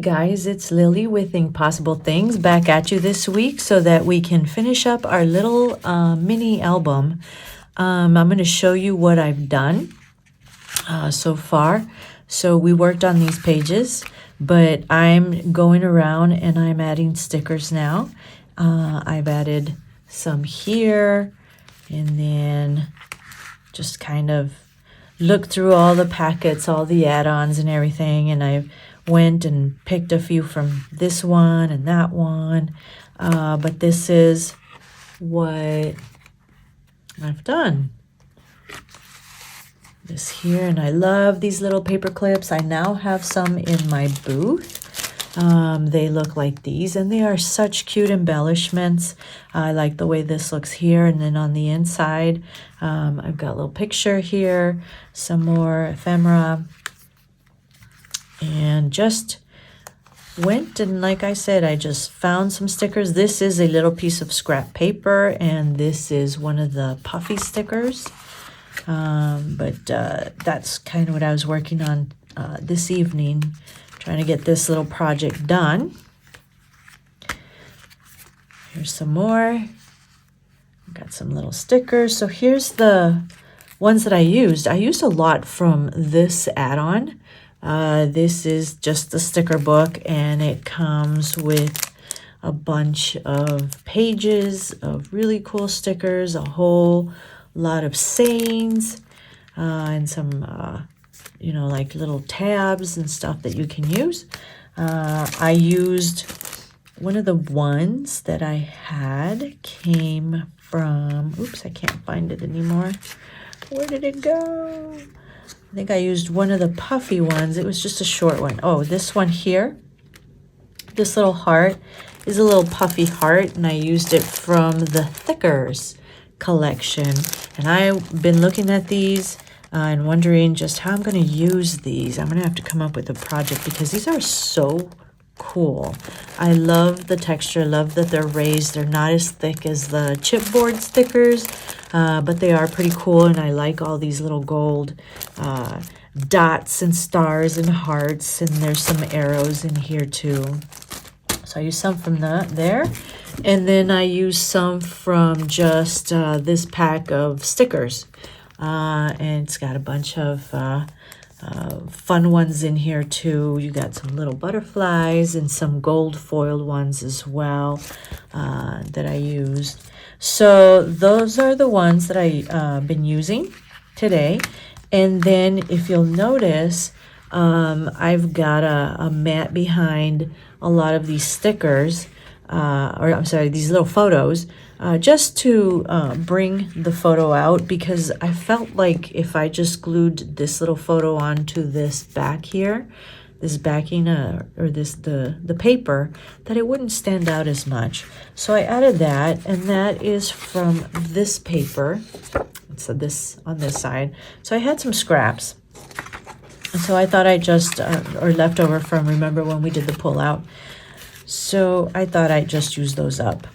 guys, it's Lily with Impossible Things back at you this week so that we can finish up our little mini album. I'm going to show you what I've done so far. So we worked on these pages, but I'm going around and I'm adding stickers now. I've added some here and then just kind of looked through all the packets, all the add-ons and everything, and I went and picked a few from this one and that one. But this is what I've done. This here, and I love these little paper clips. I now have some in my booth. They look like these, and they are such cute embellishments. I like the way this looks here, and then on the inside, I've got a little picture here, some more ephemera, and just went and, like I said, I just found some stickers. This is a little piece of scrap paper, and this is one of the puffy stickers. But that's kind of what I was working on this evening, trying to get this little project done. Here's some more. Got some little stickers. So here's the ones that I used. I used a lot from this add-on. This is just the sticker book, and it comes with a bunch of pages of really cool stickers, a whole lot of sayings, and some you know, like little tabs and stuff that you can use. I used one of the ones that I had came from, oops, I can't find it anymore. Where did it go? I think I used one of the puffy ones. It was just a short one. Oh, this one here, this little heart is a little puffy heart, and I used it from the Thickers collection. And I've been looking at these and wondering just how I'm going to use these. I'm going to have to come up with a project because these are so cool. I love the texture, love that they're raised. They're not as thick as the chipboard stickers, but they are pretty cool, and I like all these little gold dots and stars and hearts, and there's some arrows in here too. So I used some from there, and then I used some from just this pack of stickers. And it's got a bunch of fun ones in here too. You got some little butterflies and some gold foiled ones as well that I used. So those are the ones that I've been using today. And then if you'll notice, I've got a mat behind a lot of these stickers, or I'm sorry, these little photos, just to bring the photo out, because I felt like if I just glued this little photo onto this back here, this backing or the paper, that it wouldn't stand out as much. So I added that, and that is from this paper. So this on this side. So I had some scraps, and so I thought I just or leftover from, remember when we did the pull out. So I thought I'd just use those up.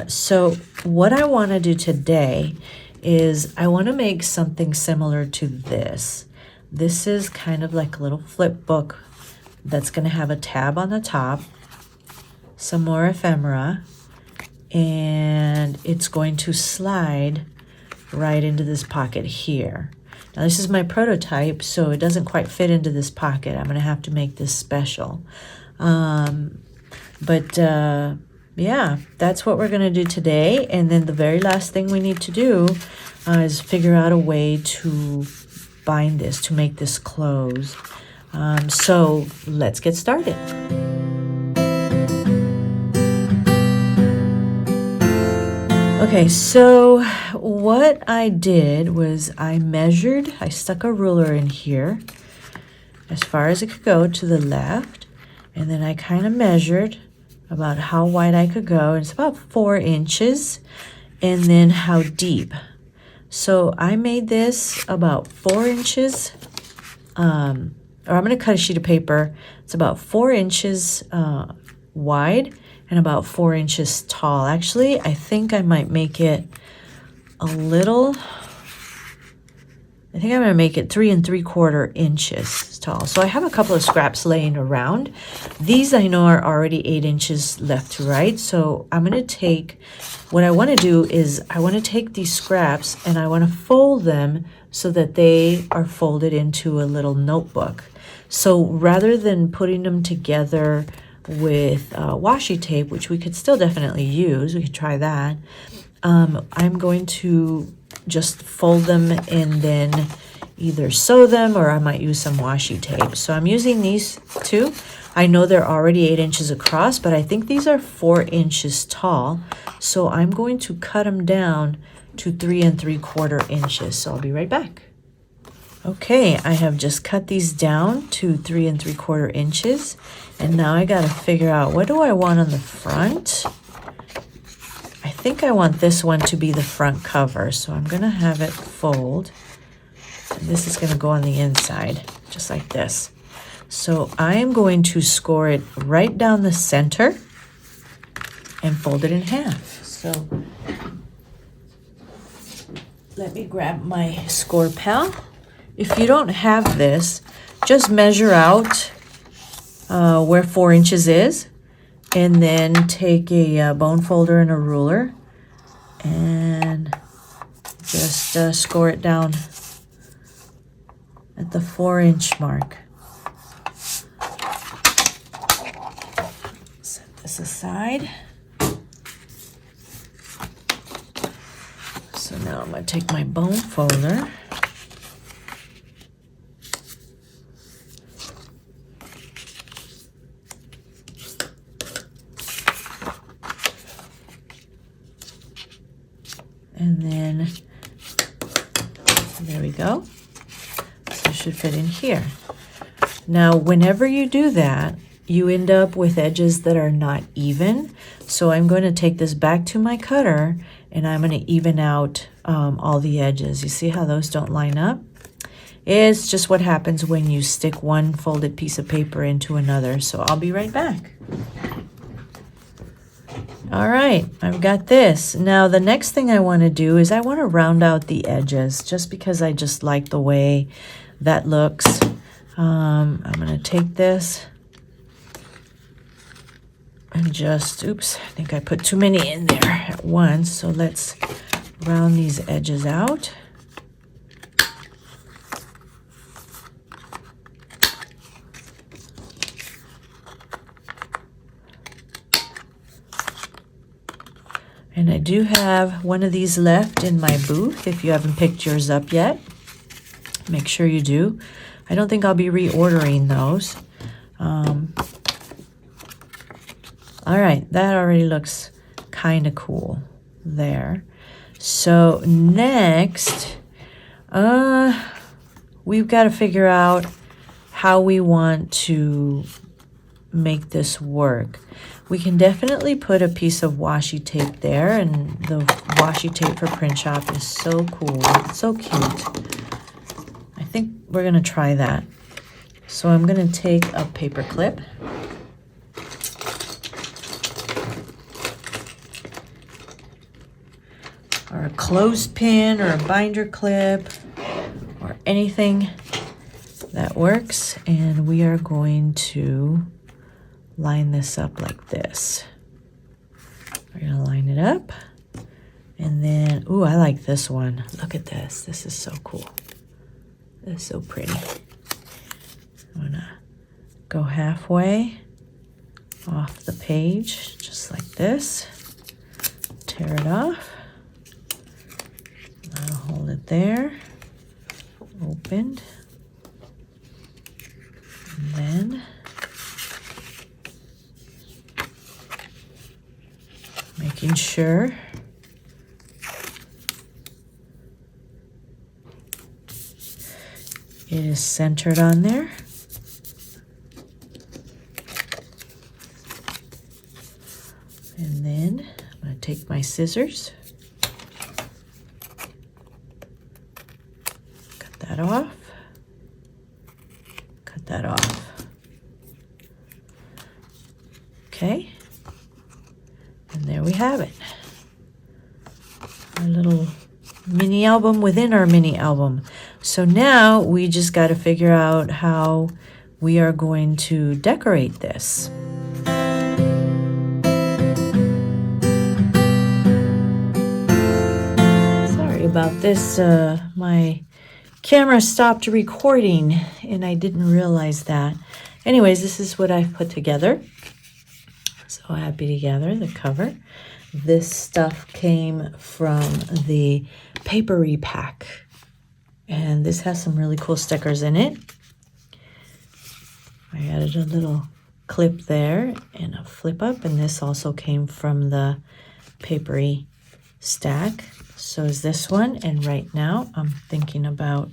So what I want to do today is I want to make something similar to this. This is kind of like a little flip book that's going to have a tab on the top, some more ephemera, and it's going to slide right into this pocket here. Now this is my prototype, so it doesn't quite fit into this pocket. I'm going to have to make this special. Yeah, that's what we're going to do today. And then the very last thing we need to do is figure out a way to bind this, to make this close. So let's get started. Okay, so what I did was I stuck a ruler in here as far as it could go to the left, and then I kind of measured about how wide I could go. It's about 4 inches, and then how deep. So I made this about 4 inches, or I'm going to cut a sheet of paper. It's about 4 inches wide and about 4 inches tall. Actually, I think I might make it a little I think I'm going to make it 3 3/4 inches tall. So I have a couple of scraps laying around. These I know are already 8 inches left to right. So I'm going to take, what I want to do is I want to take these scraps and I want to fold them so that they are folded into a little notebook. So rather than putting them together with washi tape, which we could still definitely use, we could try that, I'm going to just fold them and then either sew them, or I might use some washi tape. So I'm using these two. I know they're already 8 inches across, but I think these are 4 inches tall. So I'm going to cut them down to 3 3/4 inches. So I'll be right back. Okay, I have just cut these down to 3 3/4 inches. And now I got to figure out, what do I want on the front? I think I want this one to be the front cover, so I'm going to have it fold. And this is going to go on the inside, just like this. So I am going to score it right down the center and fold it in half. So let me grab my score pal. If you don't have this, just measure out where 4 inches is. And then take a bone folder and a ruler and just score it down at the 4-inch mark. Set this aside. So now I'm going to take my bone folder. And then, there we go. So it should fit in here. Now, whenever you do that, you end up with edges that are not even. So I'm going to take this back to my cutter and I'm going to even out all the edges. You see how those don't line up? It's just what happens when you stick one folded piece of paper into another. So I'll be right back. All right, I've got this. Now the next thing I want to do is I want to round out the edges, just because I just like the way that looks. I'm going to take this and just, oops, I think I put too many in there at once. So let's round these edges out. And I do have one of these left in my booth. If you haven't picked yours up yet, make sure you do. I don't think I'll be reordering those. All right, that already looks kind of cool there. So next, we've got to figure out how we want to make this work. We can definitely put a piece of washi tape there, and the washi tape for Print Shop is so cool. It's so cute. I think we're going to try that. So I'm going to take a paper clip. Or a clothespin or a binder clip or anything that works. And we are going to line this up like this. We're going to line it up. And then, ooh, I like this one. Look at this. This is so cool. This is so pretty. I'm going to go halfway off the page, just like this. Tear it off. I'll hold it there. Opened. And then making sure it is centered on there. And then I'm going to take my scissors, cut that off, cut that off. Okay. And there we have it. A little mini album within our mini album. So now we just got to figure out how we are going to decorate this. Sorry about this. My camera stopped recording and I didn't realize that. Anyways, this is what I've put together. So happy together, the cover. This stuff came from the papery pack. And this has some really cool stickers in it. I added a little clip there and a flip up. And this also came from the papery stack. So is this one. And right now I'm thinking about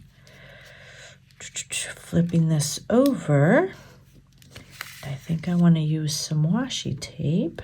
flipping this over. I think I want to use some washi tape.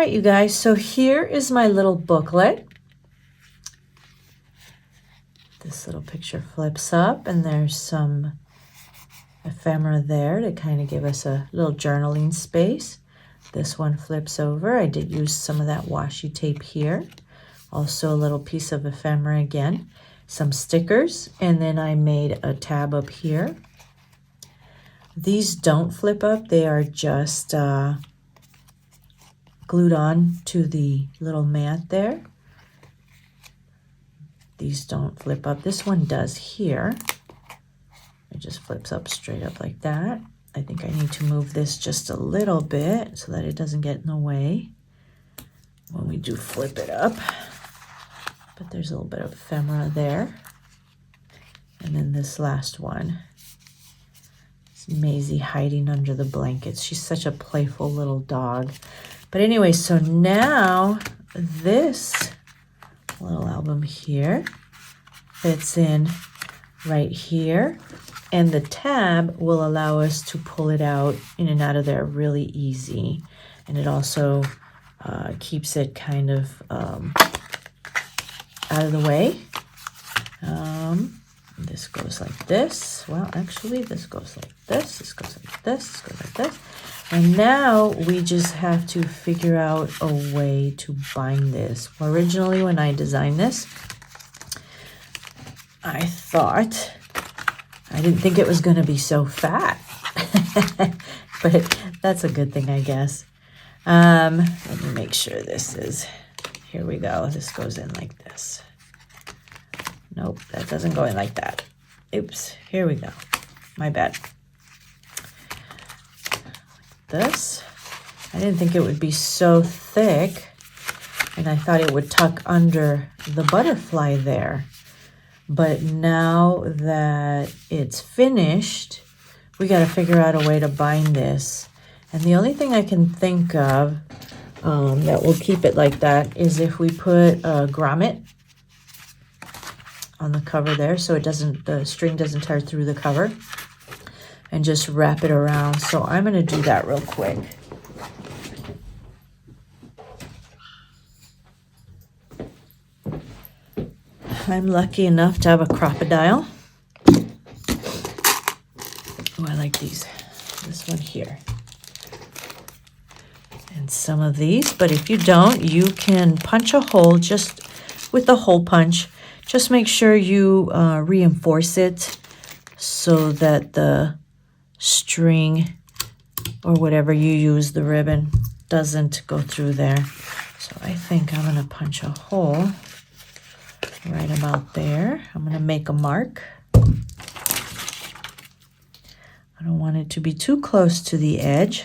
You guys, so here is my little booklet. This little picture flips up and there's some ephemera there to kind of give us a little journaling space. This one flips over. I did use some of that washi tape here. Also a little piece of ephemera again, some stickers, and then I made a tab up here. These don't flip up. They are just glued on to the little mat there. These don't flip up. This one does here. It just flips up straight up like that. I think I need to move this just a little bit so that it doesn't get in the way when we do flip it up. But there's a little bit of ephemera there. And then this last one. It's Maisie hiding under the blankets. She's such a playful little dog. But anyway, so now this little album here fits in right here. And the tab will allow us to pull it out in and out of there really easy. And it also keeps it kind of out of the way. This goes like this. Well, actually, this goes like this. This goes like this. This goes like this. And now we just have to figure out a way to bind this. Originally, when I designed this, I didn't think it was going to be so fat. But that's a good thing, I guess. Let me make sure this is, here we go. This goes in like this. Nope, that doesn't go in like that. Oops, here we go. My bad. This, I didn't think it would be so thick, and I thought it would tuck under the butterfly there. But now that it's finished, we got to figure out a way to bind this. And the only thing I can think of that will keep it like that is if we put a grommet on the cover there, so it doesn't, the string doesn't tear through the cover, and just wrap it around. So I'm going to do that real quick. I'm lucky enough to have a crocodile. Oh, I like these. This one here. And some of these, but if you don't, you can punch a hole just with the hole punch. Just make sure you reinforce it so that the string or whatever you use, the ribbon, doesn't go through there. So I think I'm going to punch a hole right about there. I'm going to make a mark. I don't want it to be too close to the edge.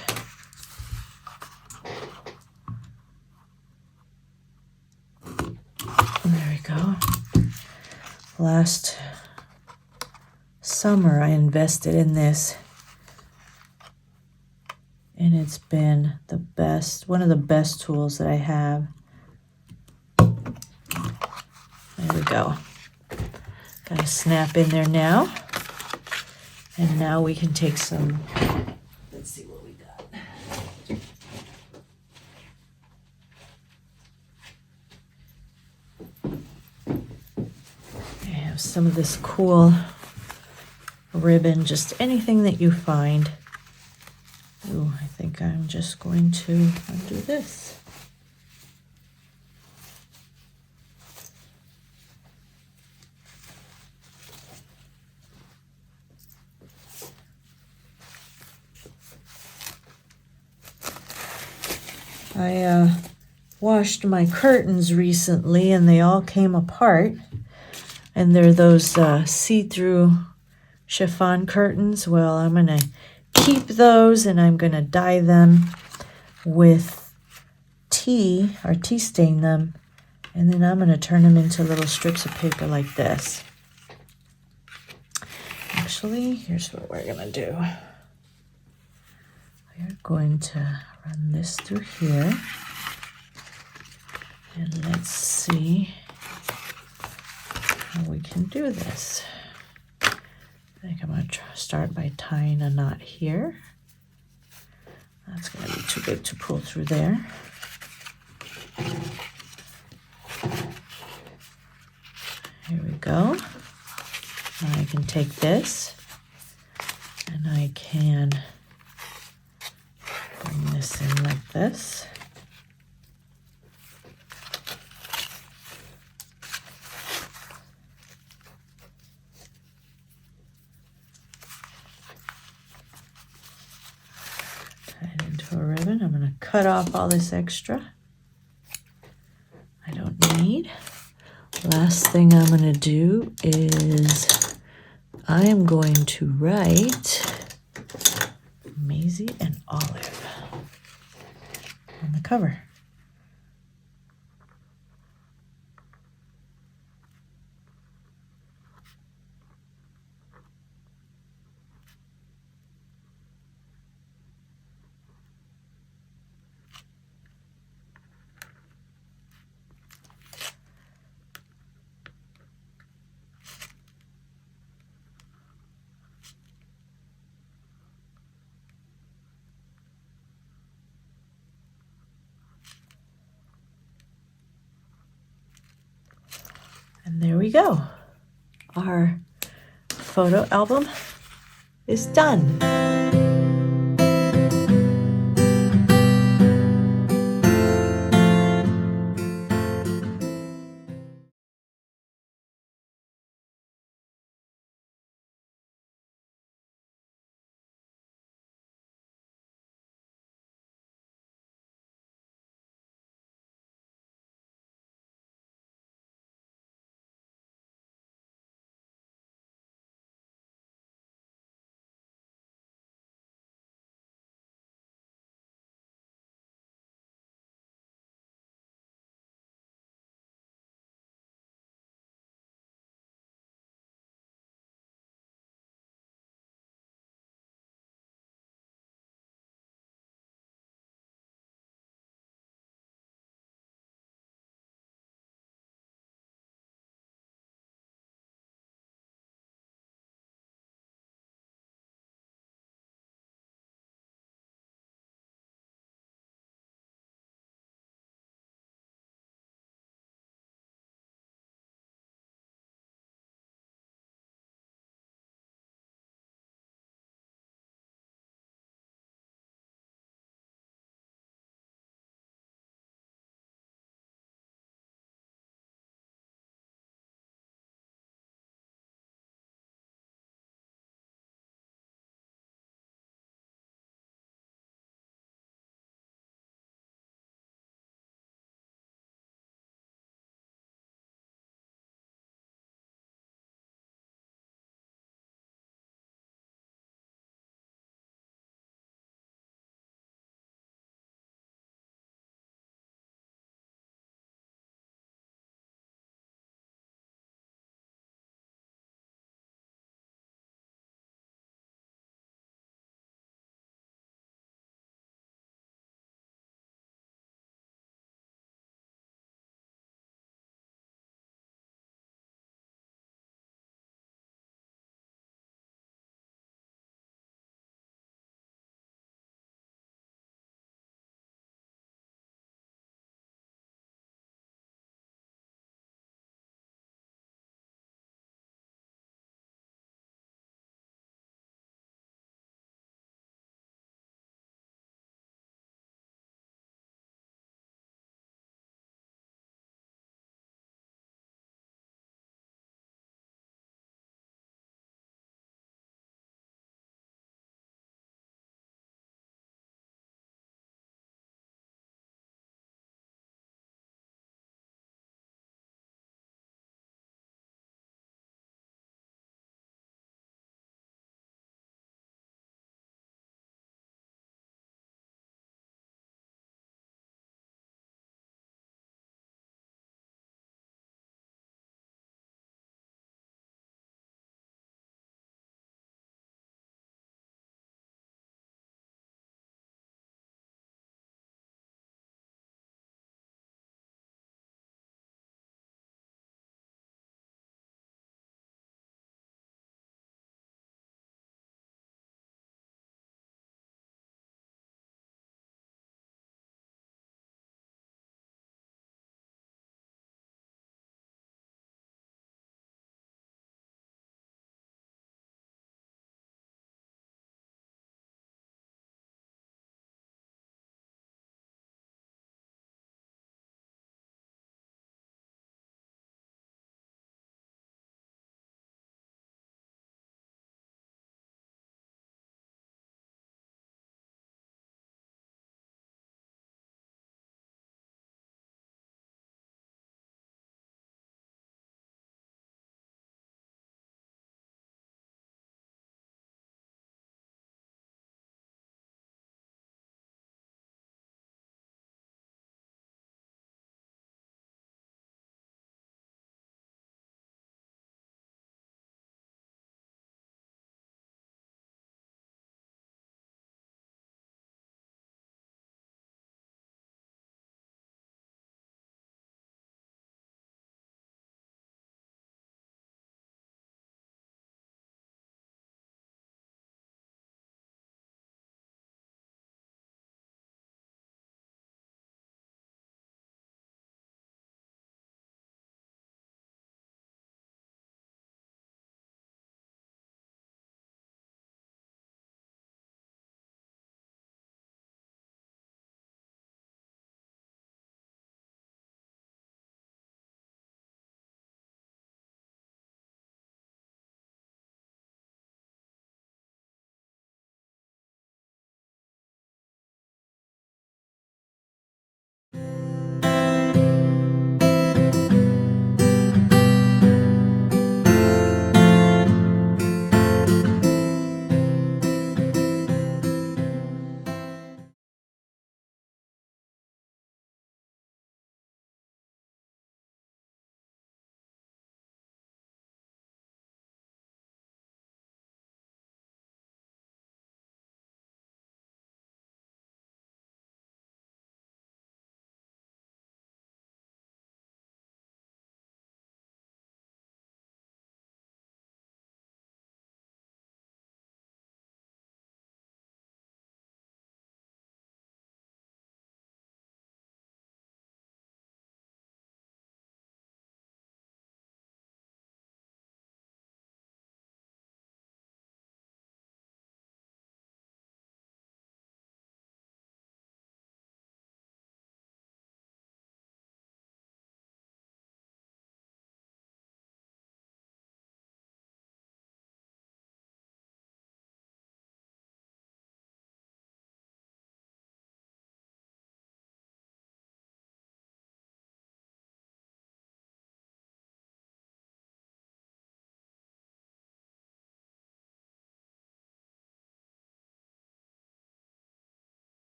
There we go. Last summer I invested in this, and it's been the best, one of the best tools that I have. There we go. Got a snap in there now. And now we can take some, let's see what we got. I have some of this cool ribbon, just anything that you find. Ooh, I think I'm just going to undo this. I washed my curtains recently and they all came apart. And they're those see-through chiffon curtains. Well, I'm going to keep those and I'm going to dye them with tea, or tea stain them. And then I'm going to turn them into little strips of paper like this. Actually, here's what we're going to do. We're going to run this through here. And let's see how we can do this. I think I'm going to start by tying a knot here. That's going to be too big to pull through there. Here we go. Now I can take this and I can bring this in like this. Tie it into a ribbon. I'm going to cut off all this extra I don't need. Last thing I'm going to do is I am going to write Maisie and Olive on the cover. And there we go. Our photo album is done.